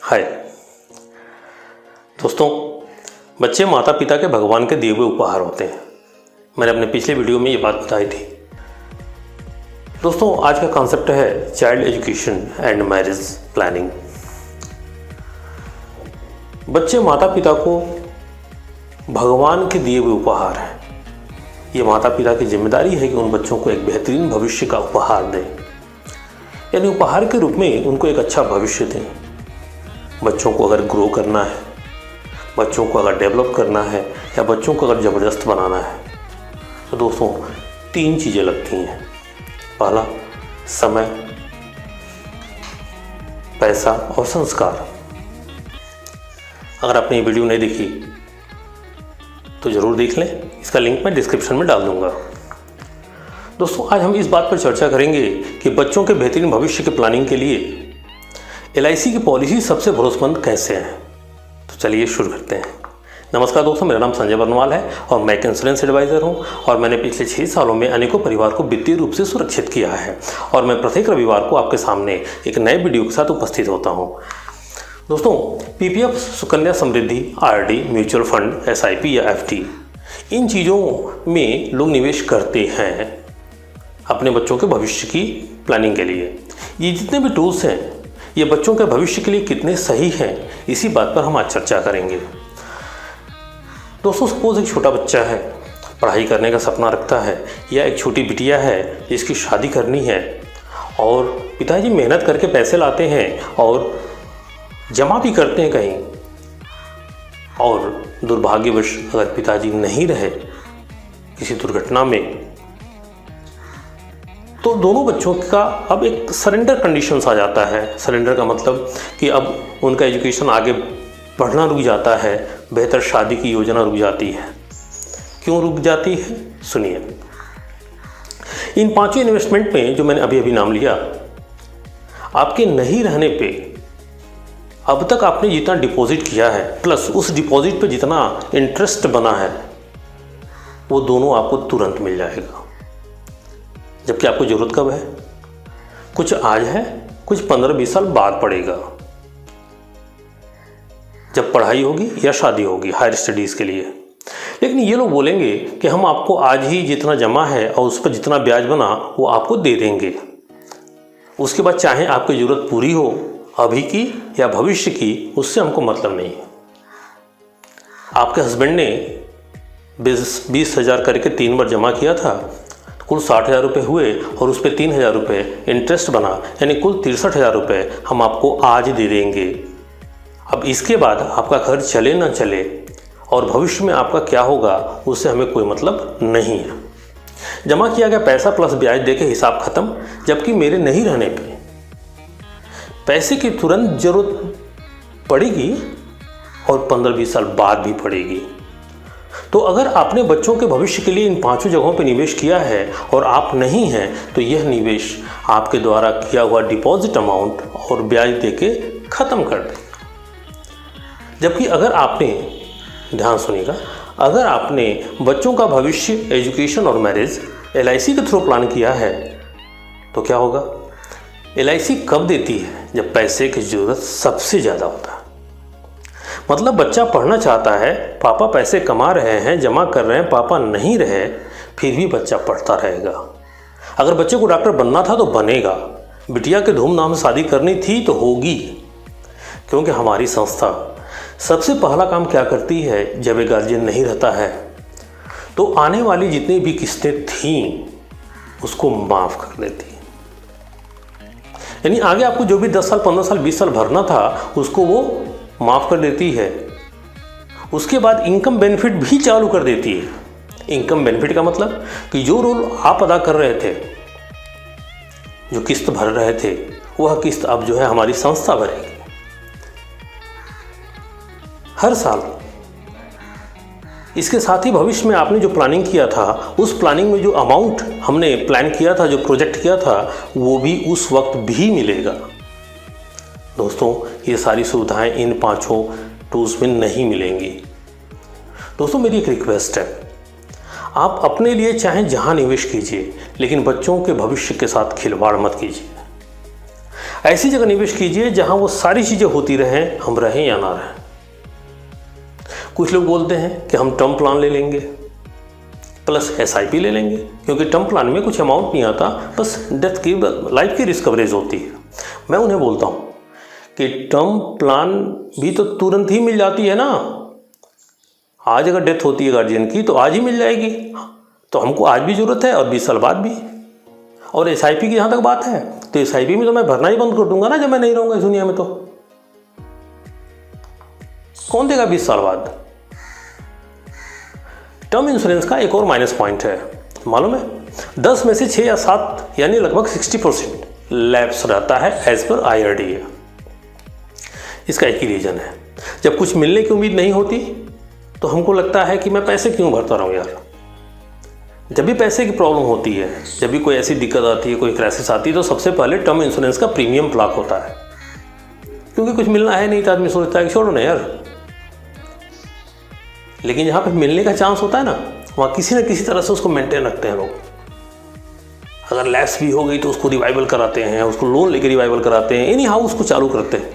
हाय दोस्तों, बच्चे माता पिता के भगवान के दिए हुए उपहार होते हैं। मैंने अपने पिछले वीडियो में ये बात बताई थी। दोस्तों, आज का कॉन्सेप्ट है child education and marriage planning. बच्चे माता पिता को भगवान के दिए हुए उपहार हैं। ये माता पिता की जिम्मेदारी है कि उन बच्चों को एक बेहतरीन भविष्य का उपहार दें, यानी उपहार के रूप में उनको एक अच्छा भविष्य दें। बच्चों को अगर ग्रो करना है, बच्चों को अगर डेवलप करना है या बच्चों को अगर ज़बरदस्त बनाना है तो दोस्तों 3 चीज़ें लगती हैं। पहला, समय, पैसा और संस्कार। अगर आपने ये वीडियो नहीं देखी तो ज़रूर देख लें, इसका लिंक मैं डिस्क्रिप्शन में डाल दूंगा। दोस्तों, आज हम इस बात पर चर्चा करेंगे कि बच्चों के बेहतरीन भविष्य की प्लानिंग के लिए LIC की पॉलिसी सबसे भरोसेमंद कैसे है। तो चलिए शुरू करते हैं। नमस्कार दोस्तों, मेरा नाम संजय बर्नवाल है और मैं एक इंश्योरेंस एडवाइज़र हूं और मैंने पिछले 6 सालों में अनेकों परिवार को वित्तीय रूप से सुरक्षित किया है और मैं प्रत्येक रविवार को आपके सामने एक नए वीडियो के साथ उपस्थित होता हूं। दोस्तों, PPF, Sukanya Samriddhi, RD, mutual fund, SIP या FD, इन चीज़ों में लोग निवेश करते हैं अपने बच्चों के भविष्य की प्लानिंग के लिए। ये जितने भी टूल्स हैं ये बच्चों के भविष्य के लिए कितने सही हैं, इसी बात पर हम आज चर्चा करेंगे। दोस्तों, सपोज एक छोटा बच्चा है, पढ़ाई करने का सपना रखता है, या एक छोटी बिटिया है जिसकी शादी करनी है और पिताजी मेहनत करके पैसे लाते हैं और जमा भी करते हैं कहीं, और दुर्भाग्यवश अगर पिताजी नहीं रहे किसी दुर्घटना में, तो दोनों बच्चों का अब एक सरेंडर कंडीशंस आ जाता है। सरेंडर का मतलब कि अब उनका एजुकेशन आगे बढ़ना रुक जाता है, बेहतर शादी की योजना रुक जाती है। क्यों रुक जाती है, सुनिए। इन 5 इन्वेस्टमेंट में जो मैंने अभी अभी नाम लिया, आपके नहीं रहने पे अब तक आपने जितना डिपॉजिट किया है प्लस उस डिपॉजिट पे जितना इंटरेस्ट बना है वो दोनों आपको तुरंत मिल जाएगा। जबकि आपको ज़रूरत कब है? कुछ आज है, कुछ 15-20 साल बाद पड़ेगा, जब पढ़ाई होगी या शादी होगी हायर स्टडीज़ के लिए। लेकिन ये लोग बोलेंगे कि हम आपको आज ही जितना जमा है और उस पर जितना ब्याज बना वो आपको दे देंगे। उसके बाद चाहे आपकी ज़रूरत पूरी हो अभी की या भविष्य की, उससे हमको मतलब नहीं है। आपके हस्बैंड ने 20,000 करके 3 बार जमा किया था, कुल 60,000 रुपये हुए और उस पर 3,000 रुपये इंटरेस्ट बना, यानी कुल 63,000 रुपये हम आपको आज दे देंगे। अब इसके बाद आपका घर चले ना चले और भविष्य में आपका क्या होगा उससे हमें कोई मतलब नहीं है। जमा किया गया पैसा प्लस ब्याज दे के हिसाब खत्म। जबकि मेरे नहीं रहने पे पैसे की तुरंत ज़रूरत पड़ेगी और 15-20 साल बाद भी पड़ेगी। तो अगर आपने बच्चों के भविष्य के लिए इन 5 जगहों पर निवेश किया है और आप नहीं हैं तो यह निवेश आपके द्वारा किया हुआ डिपॉजिट अमाउंट और ब्याज देके ख़त्म कर देगा। जबकि अगर आपने, ध्यान सुनिएगा, अगर आपने बच्चों का भविष्य, एजुकेशन और मैरिज LIC के थ्रू प्लान किया है तो क्या होगा? LIC कब देती है? जब पैसे की ज़रूरत सबसे ज़्यादा होता है। मतलब बच्चा पढ़ना चाहता है, पापा पैसे कमा रहे हैं, जमा कर रहे हैं, पापा नहीं रहे, फिर भी बच्चा पढ़ता रहेगा। अगर बच्चे को डॉक्टर बनना था तो बनेगा, बिटिया के धूमधाम से शादी करनी थी तो होगी। क्योंकि हमारी संस्था सबसे पहला काम क्या करती है, जब एक गार्जियन नहीं रहता है तो आने वाली जितनी भी किस्तें थीं उसको माफ़ कर देती है। यानी आगे आपको जो भी 10 साल, 15 साल, 20 साल भरना था उसको वो माफ़ कर देती है। उसके बाद इनकम बेनिफिट भी चालू कर देती है। इनकम बेनिफिट का मतलब कि जो रोल आप अदा कर रहे थे, जो किस्त भर रहे थे, वह किस्त अब जो है हमारी संस्था भरेगी हर साल। इसके साथ ही भविष्य में आपने जो प्लानिंग किया था, उस प्लानिंग में जो अमाउंट हमने प्लान किया था, जो प्रोजेक्ट किया था, वो भी उस वक्त भी मिलेगा। दोस्तों, ये सारी सुविधाएं इन 5 टूल्स में नहीं मिलेंगी। दोस्तों, मेरी एक रिक्वेस्ट है, आप अपने लिए चाहे जहां निवेश कीजिए, लेकिन बच्चों के भविष्य के साथ खिलवाड़ मत कीजिए। ऐसी जगह निवेश कीजिए जहां वो सारी चीज़ें होती रहें, हम रहें या ना रहें। कुछ लोग बोलते हैं कि हम टर्म प्लान ले लेंगे प्लस SIP ले लेंगे, क्योंकि टर्म प्लान में कुछ अमाउंट नहीं आता, बस डेथ की लाइफ की रिस्क कवरेज होती है। मैं उन्हें बोलता हूँ कि टर्म प्लान भी तो तुरंत ही मिल जाती है ना। आज अगर डेथ होती है गार्जियन की तो आज ही मिल जाएगी, तो हमको आज भी ज़रूरत है और 20 साल बाद भी। और SIP की जहाँ तक बात है तो SIP में तो मैं भरना ही बंद कर दूंगा ना जब मैं नहीं रहूँगा इस दुनिया में। तो कौन देगा 20 साल बाद? टर्म इंश्योरेंस का एक और माइनस पॉइंट है, मालूम है? 10 में से 6 या 7 यानी लगभग 60% लैप्स रहता है एज पर IRDA। इसका एक ही रीज़न है, जब कुछ मिलने की उम्मीद नहीं होती तो हमको लगता है कि मैं पैसे क्यों भरता रहूँ यार। जब भी पैसे की प्रॉब्लम होती है, जब भी कोई ऐसी दिक्कत आती है, कोई क्राइसिस आती है, तो सबसे पहले टर्म इंश्योरेंस का प्रीमियम ब्लॉक होता है, क्योंकि कुछ मिलना है नहीं तो आदमी सोचता है कि छोड़ो ना यार। लेकिन जहाँ पे मिलने का चांस होता है ना, वहाँ किसी न किसी तरह से उसको मेंटेन रखते हैं लोग। अगर लैप्स भी हो गई तो उसको रिवाइवल कराते हैं, उसको लोन लेकर रिवाइवल कराते हैं, एनी हाउ उसको चालू करते हैं,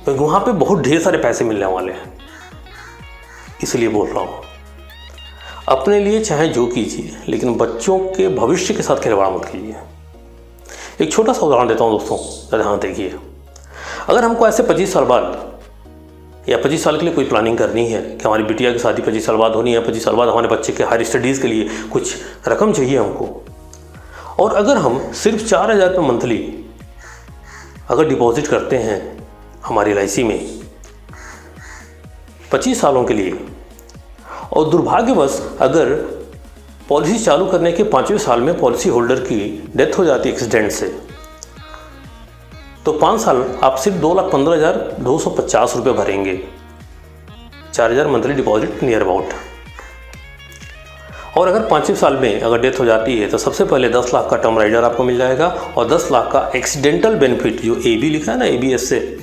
क्योंकि वहाँ पे बहुत ढेर सारे पैसे मिलने वाले हैं। इसलिए बोल रहा हूँ, अपने लिए चाहे जो कीजिए, लेकिन बच्चों के भविष्य के साथ खिलवाड़ मत कीजिए। एक छोटा सा उदाहरण देता हूँ दोस्तों, ध्यान देखिए। अगर हमको ऐसे 25 साल बाद या 25 साल के लिए कोई प्लानिंग करनी है कि हमारी बिटिया की शादी 25 साल बाद होनी है, 25 साल बाद हमारे बच्चे के हायर स्टडीज़ के लिए कुछ रकम चाहिए हमको, और अगर हम सिर्फ 4,000 रुपये मंथली अगर डिपॉजिट करते हैं हमारी LIC में 25 सालों के लिए, और दुर्भाग्यवश अगर पॉलिसी चालू करने के 5वें साल में पॉलिसी होल्डर की डेथ हो जाती है एक्सीडेंट से, तो 5 साल आप सिर्फ 2,15,250 रुपये भरेंगे, 4,000 मंथली डिपॉजिट नियर अबाउट। और अगर 5वें साल में अगर डेथ हो जाती है तो सबसे पहले 10 लाख का टर्म राइडर आपको मिल जाएगा, और 10 लाख का एक्सीडेंटल बेनिफिट, जो AB लिखा है ना, ABS से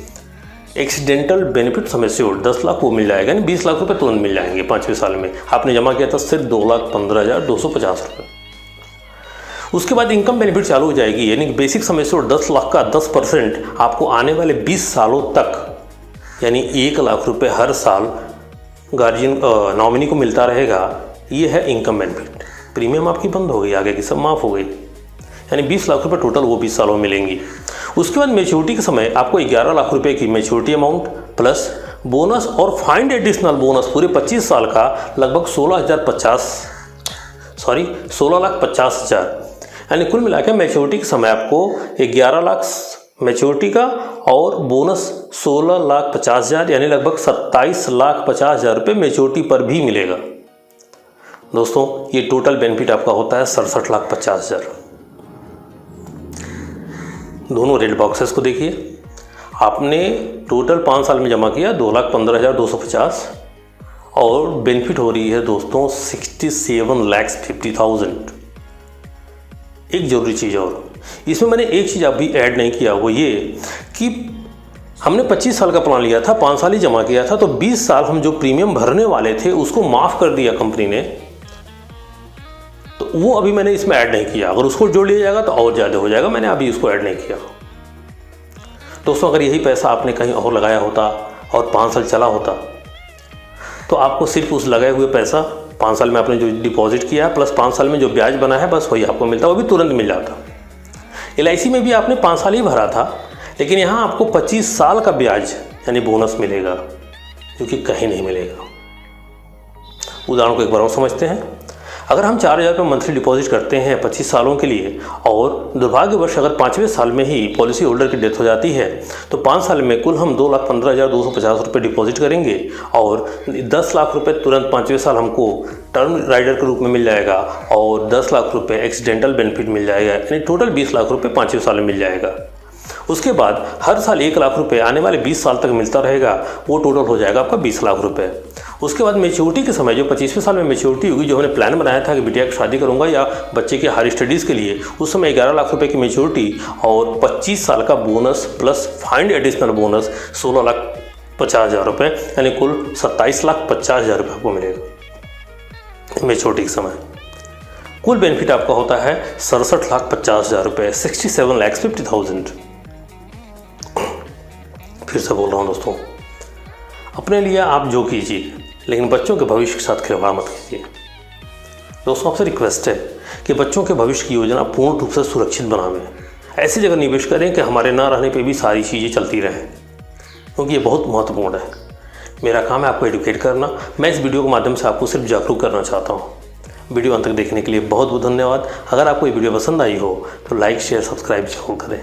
accidental benefit sum assured 10 lakh वो मिल जाएगा, यानी 20 लाख रुपये तुरंत मिल जाएंगे 5वें साल में। आपने जमा किया था सिर्फ 2,15,250 रुपये। उसके बाद इनकम बेनिफिट चालू हो जाएगी, यानी बेसिक सम एश्योर्ड 10 लाख का 10% आपको आने वाले 20 सालों तक, यानी 1 लाख रुपये हर साल गार्जियन नॉमिनी को मिलता रहेगा। ये है इनकम बेनिफिट। प्रीमियम आपकी बंद हो गई, आगे की सब माफ़ हो गई, यानी 20 लाख रुपये टोटल वो 20 सालों में मिलेंगी। उसके बाद मैच्योरिटी के समय आपको 11 लाख रुपये की मैच्योरिटी अमाउंट प्लस बोनस और फाइंड एडिशनल बोनस पूरे 25 साल का लगभग 16,50,000, यानी कुल मिलाकर मैच्योरिटी के समय आपको 11 लाख मैच्योरिटी का और बोनस 16,50,000, यानी लगभग 27,50,000 रुपये मैच्योरिटी पर भी मिलेगा। दोस्तों, ये टोटल बेनिफिट आपका होता है 67,50,000। दोनों रेड बॉक्सेस को देखिए, आपने टोटल 5 साल में जमा किया 2,15,250 और बेनिफिट हो रही है दोस्तों 67,50,000। एक ज़रूरी चीज़ और, इसमें मैंने एक चीज़ अभी ऐड नहीं किया, वो ये कि हमने 25 साल का प्लान लिया था, 5 साल ही जमा किया था, तो 20 साल हम जो प्रीमियम भरने वाले थे उसको माफ़ कर दिया कंपनी ने, तो वो अभी मैंने इसमें ऐड नहीं किया। अगर उसको जोड़ लिया जाएगा तो और ज़्यादा हो जाएगा, मैंने अभी इसको ऐड नहीं किया। दोस्तों, अगर यही पैसा आपने कहीं और लगाया होता और 5 साल चला होता, तो आपको सिर्फ उस लगाए हुए पैसा 5 साल में आपने जो डिपॉजिट किया प्लस 5 साल में जो ब्याज बना है, बस वही आपको मिलता, वो भी तुरंत मिल जाता। LIC में भी आपने 5 साल ही भरा था, लेकिन यहाँ आपको 25 साल का ब्याज यानी बोनस मिलेगा, जो कि कहीं नहीं मिलेगा। उदाहरण को एक बार और समझते हैं। अगर हम 4,000 रुपये मंथली डिपॉजिट करते हैं 25 सालों के लिए, और दुर्भाग्यवश अगर 5वें साल में ही पॉलिसी होल्डर की डेथ हो जाती है, तो 5 साल में कुल हम 2,15,250 रुपये डिपॉजिट करेंगे, और 10 लाख रुपये तुरंत 5वें साल हमको टर्म राइडर के रूप में मिल जाएगा, और 10 लाख रुपये एक्सीडेंटल बेनिफिट मिल जाएगा, यानी टोटल 20 लाख रुपये 5वें साल में मिल जाएगा। उसके बाद हर साल 1 लाख रुपये आने वाले 20 साल तक मिलता रहेगा, वो टोटल हो जाएगा आपका 20 लाख रुपये। उसके बाद मैच्योरिटी के समय जो 25वें साल में मैच्योरिटी होगी, जो हमने प्लान बनाया था कि बिटिया की शादी करूंगा या बच्चे के हायर स्टडीज़ के लिए, उस समय 11 लाख रुपए की मैच्योरिटी और 25 साल का bonus plus find additional bonus 16,50,000 रुपये, यानी कुल 27,50,000 रुपये आपको मिलेगा मैच्योरिटी के समय। कुल बेनिफिट आपका होता है 67,50,000 रुपये, 67,50,000। फिर से बोल रहा हूँ दोस्तों, अपने लिए आप जो कीजिए लेकिन बच्चों के भविष्य के साथ खिलवाड़ मत कीजिए। दोस्तों आपसे रिक्वेस्ट है कि बच्चों के भविष्य की योजना पूर्ण रूप से सुरक्षित बनावें। ऐसी जगह निवेश करें कि हमारे ना रहने पे भी सारी चीज़ें चलती रहें, क्योंकि ये बहुत महत्वपूर्ण है। मेरा काम है आपको एडुकेट करना। मैं इस वीडियो के माध्यम से आपको सिर्फ जागरूक करना चाहता हूँ। वीडियो अंत तक देखने के लिए बहुत बहुत धन्यवाद। अगर आपको ये वीडियो पसंद आई हो तो लाइक शेयर सब्सक्राइब जरूर करें।